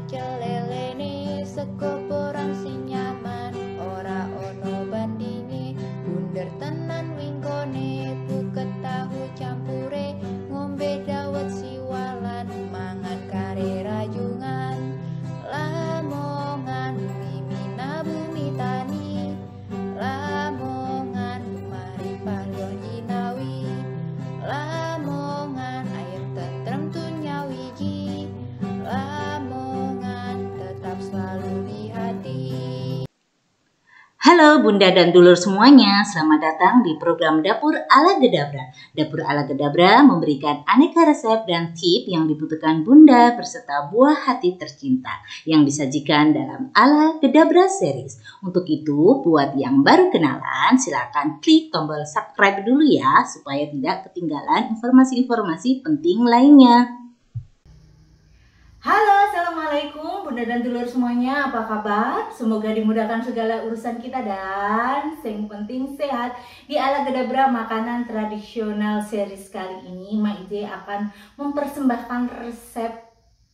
celelene sego porang sing nyaman ora ono bandinge bunder tenan wingkone buket tahu campure ngombe dawet siwalan mangan kare rajungan lamongan mimina bumi tani lamongan mari palo jinawi lamongan air tentrem tunya wiji lamongan tetap selalu di hati. Halo Bunda dan Dulur semuanya, selamat datang di program Dapur Ala Gedabra. Dapur Ala Gedabra memberikan aneka resep dan tip yang dibutuhkan Bunda berserta buah hati tercinta yang disajikan dalam Ala Gedabra series. Untuk itu, buat yang baru kenalan, silakan klik tombol subscribe dulu ya supaya tidak ketinggalan informasi-informasi penting lainnya. Halo, Assalamualaikum Bunda dan Dulur semuanya, apa kabar? Semoga dimudahkan segala urusan kita dan yang penting sehat. Di Ala Gedabra Makanan Tradisional series kali ini, Mak Ije akan mempersembahkan resep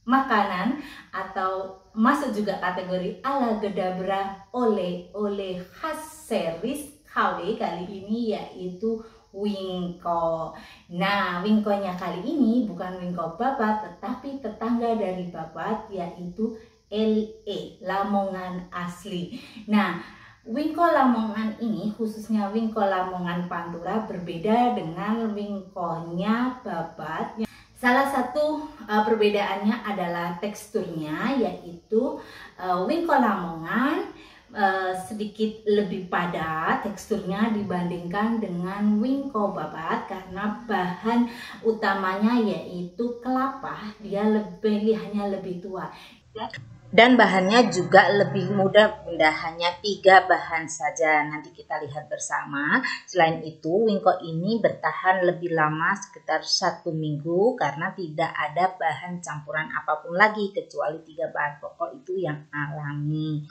makanan atau masuk juga kategori Ala Gedabra oleh-oleh khas series KW kali ini, yaitu wingko. Nah, wingkonya kali ini bukan wingko babat, tetapi tetangga dari babat, yaitu LE, Lamongan asli. Nah, wingko Lamongan ini, khususnya wingko Lamongan Pantura, berbeda dengan wingkonya babat. Salah satu perbedaannya adalah teksturnya, yaitu wingko Lamongan sedikit lebih padat teksturnya dibandingkan dengan wingko babat karena bahan utamanya yaitu kelapa, dia hanya lebih tua dan bahannya juga lebih mudah Bunda, hanya 3 bahan saja. Nanti kita lihat bersama. Selain itu wingko ini bertahan lebih lama sekitar 1 minggu karena tidak ada bahan campuran apapun lagi kecuali 3 bahan pokok itu yang alami.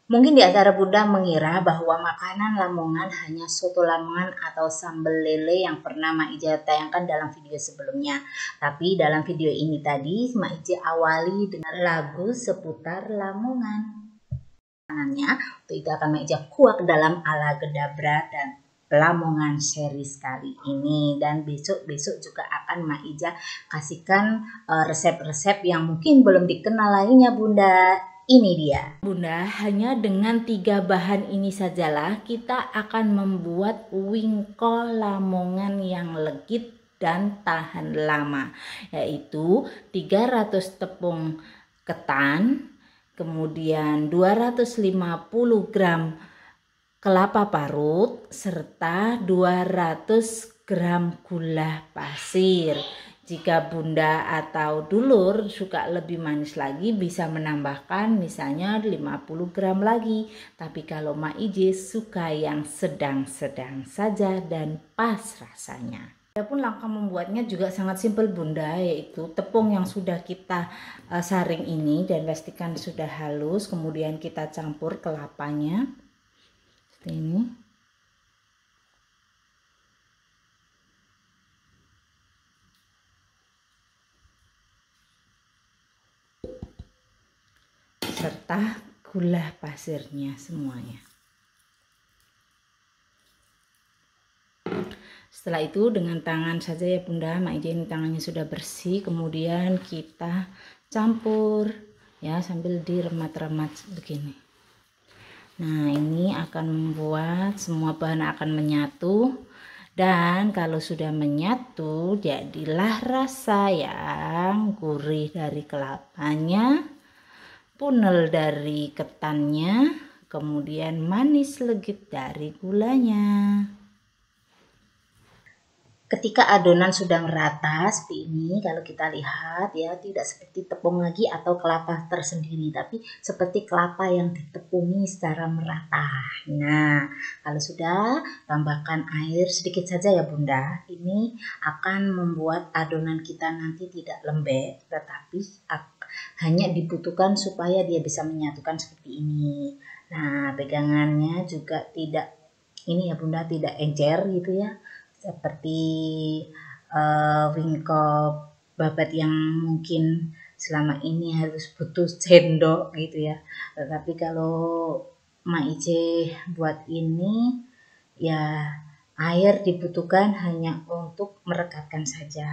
Mungkin di antara Bunda mengira bahwa makanan Lamongan hanya soto Lamongan atau sambal lele yang pernah Mak Ije tayangkan dalam video sebelumnya. Tapi dalam video ini tadi Mak Ije awali dengan lagu seputar Lamongan. Makanannya untuk itu akan Mak Ije kuak dalam Ala Gedabra dan Lamongan series kali ini, dan besok-besok juga akan Mak Ije kasihkan resep-resep yang mungkin belum dikenal lainnya Bunda. Ini dia Bunda, hanya dengan 3 bahan ini sajalah kita akan membuat wingko Lamongan yang legit dan tahan lama, yaitu 300 tepung ketan, kemudian 250 gram kelapa parut, serta 200 gram gula pasir. Jika Bunda atau Dulur suka lebih manis lagi, bisa menambahkan misalnya 50 gram lagi. Tapi kalau Mak Ije suka yang sedang-sedang saja dan pas rasanya. Adapun langkah membuatnya juga sangat simpel Bunda, yaitu tepung yang sudah kita saring ini dan pastikan sudah halus, kemudian kita campur kelapanya seperti ini. Serta gula pasirnya semuanya. Setelah itu dengan tangan saja ya Bunda, Mak Ije ini tangannya sudah bersih, kemudian kita campur ya sambil diremat-remat begini. Nah, ini akan membuat semua bahan akan menyatu, dan kalau sudah menyatu jadilah rasa yang gurih dari kelapanya, punel dari ketannya, kemudian manis legit dari gulanya. Ketika adonan sudah merata seperti ini, kalau kita lihat ya, tidak seperti tepung lagi atau kelapa tersendiri, tapi seperti kelapa yang ditepungi secara merata. Nah, kalau sudah, tambahkan air sedikit saja ya Bunda. Ini akan membuat adonan kita nanti tidak lembek, tetapi hanya dibutuhkan supaya dia bisa menyatukan seperti ini. Nah, pegangannya juga tidak ini ya Bunda, tidak encer gitu ya, seperti wingko babat yang mungkin selama ini harus butuh sendok gitu ya. Tetapi kalau Maice buat ini ya air dibutuhkan hanya untuk merekatkan saja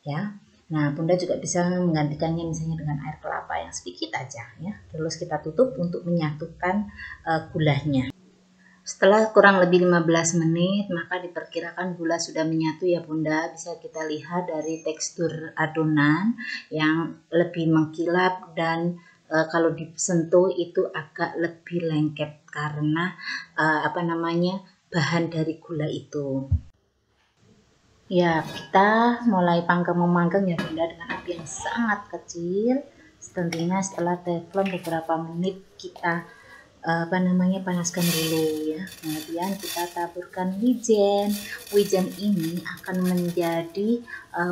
ya. Nah, Bunda juga bisa menggantikannya misalnya dengan air kelapa yang sedikit aja ya. Terus kita tutup untuk menyatukan gulanya. Setelah kurang lebih 15 menit, maka diperkirakan gula sudah menyatu ya Bunda. Bisa kita lihat dari tekstur adonan yang lebih mengkilap dan kalau disentuh itu agak lebih lengket karena bahan dari gula itu. Ya, kita mulai memanggang ya Bunda dengan api yang sangat kecil. Tentunya setelah teflon beberapa menit kita panaskan dulu ya. Kemudian kita taburkan wijen. Wijen ini akan menjadi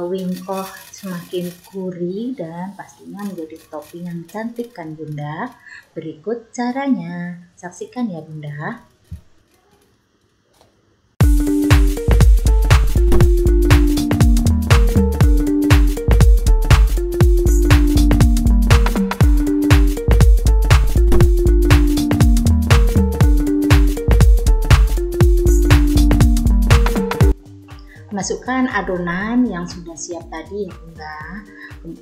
wingko semakin gurih dan pastinya menjadi topping yang cantik kan Bunda. Berikut caranya, saksikan ya Bunda. Masukkan adonan yang sudah siap tadi ya Bunda.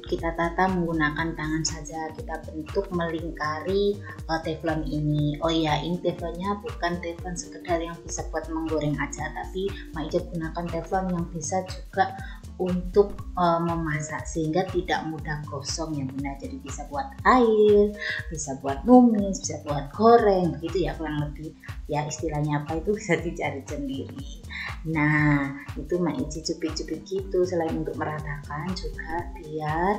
Kita tata menggunakan tangan saja, kita bentuk melingkari teflon ini. Oh ya, ini teflonnya bukan teflon sekedar yang bisa buat menggoreng aja, tapi Maice gunakan teflon yang bisa juga untuk memasak sehingga tidak mudah gosong ya Bunda. Jadi bisa buat air, bisa buat numis, bisa buat goreng begitu ya kurang lebih. Ya istilahnya apa itu bisa dicari sendiri. Nah, itu Maice cubit-cubit gitu selain untuk meratakan juga biar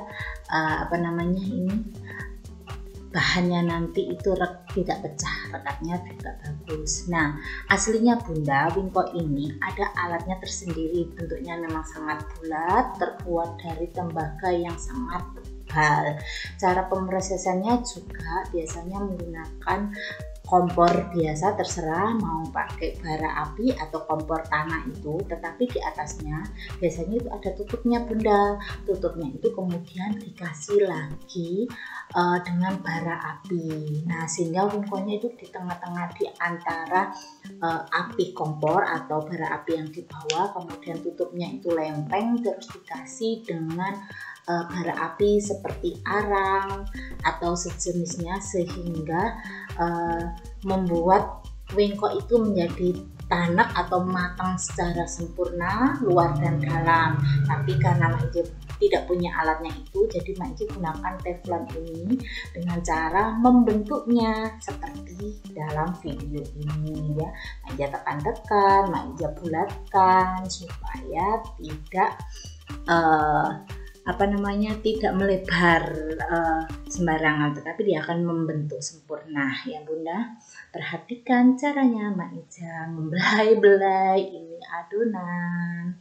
bahannya nanti itu tidak pecah, rekatnya juga bagus. Nah, aslinya Bunda, wingko ini ada alatnya tersendiri, bentuknya memang sangat bulat, terbuat dari tembaga yang sangat tebal. Cara pemrosesannya juga biasanya menggunakan kompor biasa, terserah mau pakai bara api atau kompor tanah itu, tetapi di atasnya biasanya itu ada tutupnya Bunda. Tutupnya itu kemudian dikasih lagi dengan bara api. Nah, sehingga wingkonya itu di tengah-tengah di antara api kompor atau bara api yang di bawah, kemudian tutupnya itu lempeng terus dikasih dengan bara api seperti arang atau sejenisnya sehingga membuat wingko itu menjadi tanak atau matang secara sempurna luar dan dalam. Tapi karena Maice tidak punya alatnya itu, jadi Maice gunakan teflon ini dengan cara membentuknya seperti dalam video ini ya. Maice tekan-tekan, Maice bulatkan supaya tidak tidak melebar sembarangan, tetapi dia akan membentuk sempurna ya Bunda. Perhatikan caranya Maice membelai-belai ini adonan.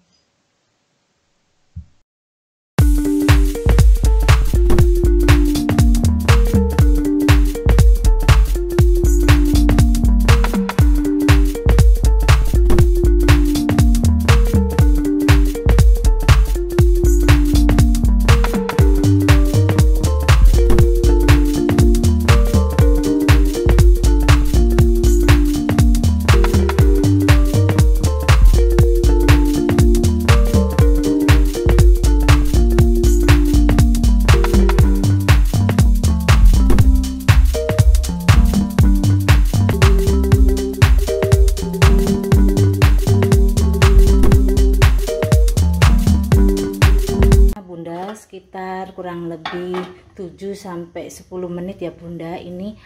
Sekitar kurang lebih 7-10 menit ya Bunda. Ini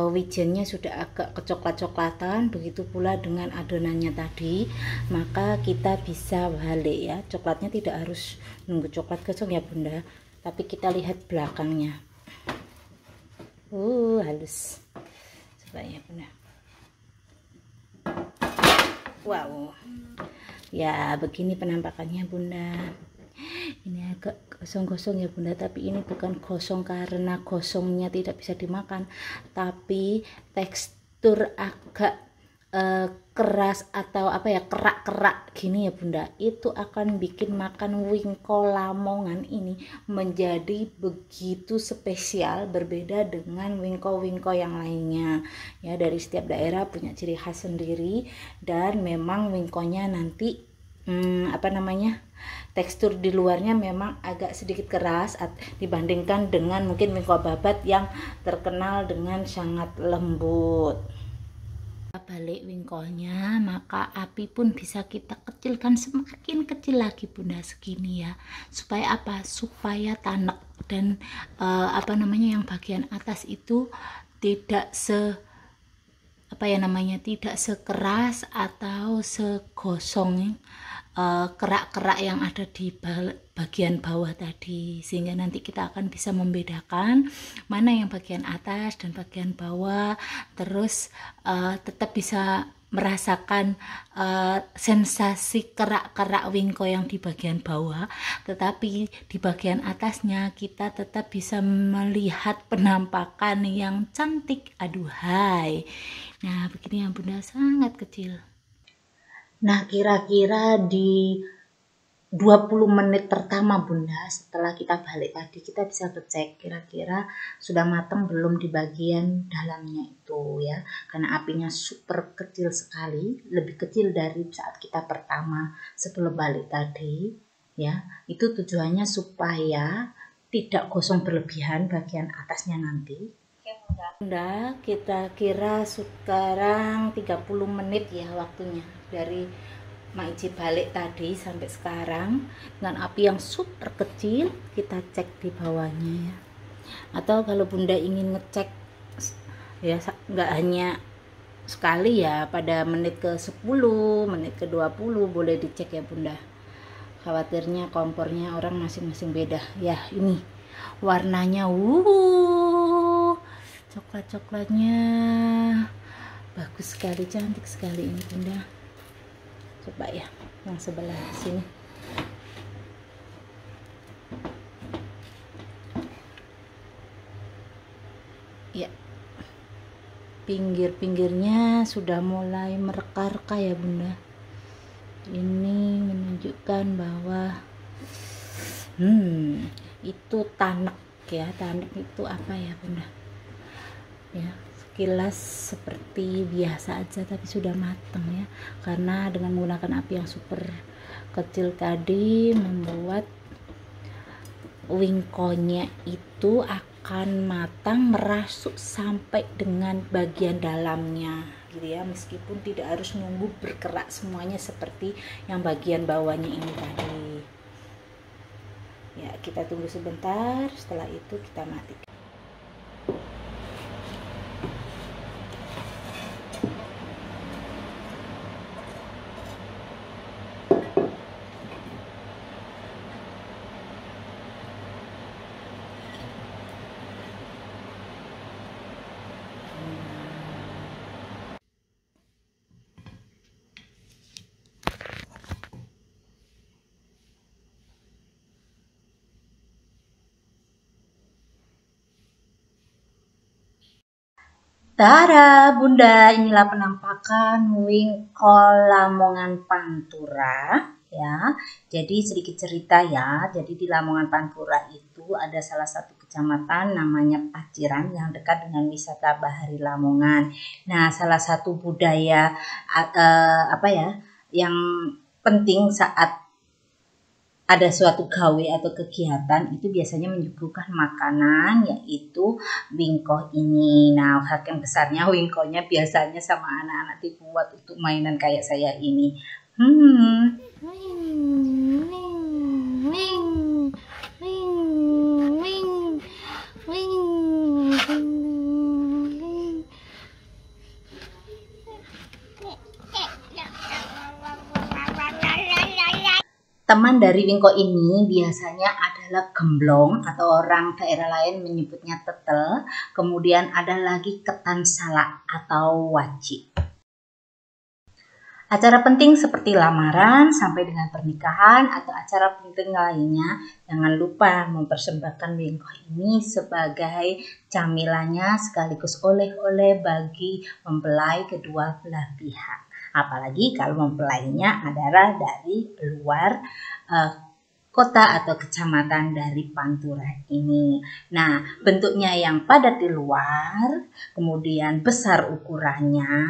wijennya sudah agak kecoklat-coklatan, begitu pula dengan adonannya tadi. Maka kita bisa balik ya, coklatnya tidak harus nunggu coklat gosong ya Bunda, tapi kita lihat belakangnya. Halus. Coba ya Bunda. Wow. Ya, begini penampakannya Bunda. Ini agak gosong-gosong ya Bunda, tapi ini bukan gosong karena gosongnya tidak bisa dimakan, tapi tekstur agak keras atau apa ya, kerak-kerak gini ya Bunda, itu akan bikin makan wingko Lamongan ini menjadi begitu spesial, berbeda dengan wingko-wingko yang lainnya ya. Dari setiap daerah punya ciri khas sendiri, dan memang wingkonya nanti tekstur di luarnya memang agak sedikit keras dibandingkan dengan mungkin wingko babat yang terkenal dengan sangat lembut. Balik wingkonya, maka api pun bisa kita kecilkan semakin kecil lagi Bunda, segini ya, supaya apa, supaya tanek dan yang bagian atas itu tidak tidak sekeras atau segosong kerak-kerak yang ada di bagian bawah tadi, sehingga nanti kita akan bisa membedakan mana yang bagian atas dan bagian bawah, terus tetap bisa merasakan sensasi kerak-kerak wingko yang di bagian bawah, tetapi di bagian atasnya kita tetap bisa melihat penampakan yang cantik. Aduhai, nah begini ya Bunda, sangat kecil. Nah, kira-kira di 20 menit pertama Bunda, setelah kita balik tadi, kita bisa ngecek kira-kira sudah matang belum di bagian dalamnya itu ya. Karena apinya super kecil sekali, lebih kecil dari saat kita pertama sebelum balik tadi ya. Itu tujuannya supaya tidak gosong berlebihan bagian atasnya nanti. Bunda, kita kira sekarang 30 menit ya waktunya dari Maici balik tadi sampai sekarang dengan api yang super kecil. Kita cek di bawahnya ya, atau kalau Bunda ingin ngecek ya nggak hanya sekali ya, pada menit ke 10, menit ke 20 boleh dicek ya Bunda. Khawatirnya kompornya orang masing-masing beda ya. Ini warnanya coklat-coklatnya bagus sekali, cantik sekali ini Bunda. Coba ya yang sebelah sini. Ya, pinggir-pinggirnya sudah mulai mereka-reka ya Bunda. Ini menunjukkan bahwa itu tanek ya. Tanek itu apa ya Bunda ya, sekilas seperti biasa aja tapi sudah matang ya, karena dengan menggunakan api yang super kecil tadi membuat wingkonya itu akan matang, merasuk sampai dengan bagian dalamnya gitu ya, meskipun tidak harus nunggu berkerak semuanya seperti yang bagian bawahnya ini tadi ya. Kita tunggu sebentar, setelah itu kita matikan. Tada Bunda, inilah penampakan wingko Lamongan Pantura ya. Jadi sedikit cerita ya, jadi di Lamongan Pantura itu ada salah satu kecamatan namanya Paciran yang dekat dengan wisata Bahari Lamongan. Nah, salah satu budaya yang penting saat ada suatu gawe atau kegiatan itu biasanya menyuguhkan makanan, yaitu wingko ini. Nah, saking besarnya wingkonya biasanya sama anak-anak dibuat untuk mainan kayak saya ini. Teman dari wingko ini biasanya adalah gemblong atau orang daerah lain menyebutnya tetel. Kemudian ada lagi ketan salak atau waci. Acara penting seperti lamaran sampai dengan pernikahan atau acara penting lainnya, jangan lupa mempersembahkan wingko ini sebagai camilannya sekaligus oleh-oleh bagi mempelai kedua belah pihak. Apalagi kalau mempelainya adalah dari luar kota atau kecamatan dari Pantura ini. Nah, bentuknya yang padat di luar, kemudian besar ukurannya,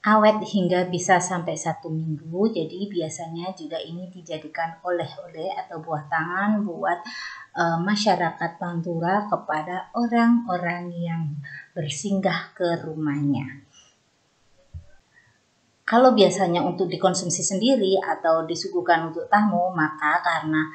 awet hingga bisa sampai 1 minggu. Jadi biasanya juga ini dijadikan oleh-oleh atau buah tangan buat masyarakat Pantura kepada orang-orang yang bersinggah ke rumahnya. Kalau biasanya untuk dikonsumsi sendiri atau disuguhkan untuk tamu, maka karena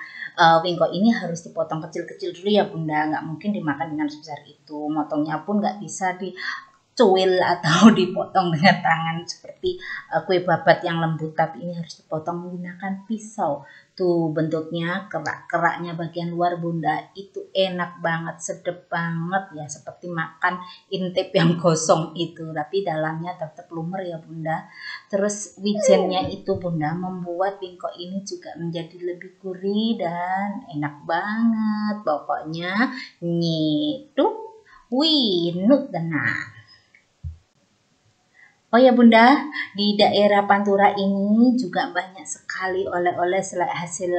wingko ini harus dipotong kecil-kecil dulu ya Bunda, nggak mungkin dimakan dengan sebesar itu. Motongnya pun nggak bisa dicuil atau dipotong dengan tangan seperti kue babat yang lembut, tapi ini harus dipotong menggunakan pisau. Tuh bentuknya, kerak-keraknya bagian luar Bunda itu enak banget, sedap banget ya, seperti makan intip yang gosong itu, tapi dalamnya tetap lumer ya Bunda. Terus wijennya itu Bunda membuat wingko ini juga menjadi lebih gurih dan enak banget. Pokoknya nyituk winut tenang. Oh ya Bunda, di daerah Pantura ini juga banyak sekali oleh-oleh hasil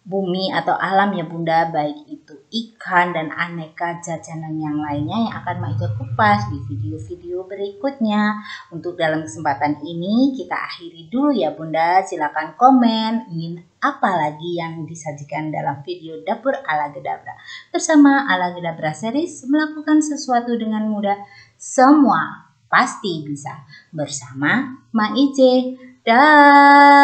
bumi atau alam ya Bunda, baik itu ikan dan aneka jajanan yang lainnya yang akan Mak Ica kupas di video-video berikutnya. Untuk dalam kesempatan ini kita akhiri dulu ya Bunda. Silakan komen ingin apa lagi yang disajikan dalam video Dapur Ala Gedabra. Bersama Ala Gedabra Series, melakukan sesuatu dengan mudah, semua pasti bisa bersama Mak Ice. Dah.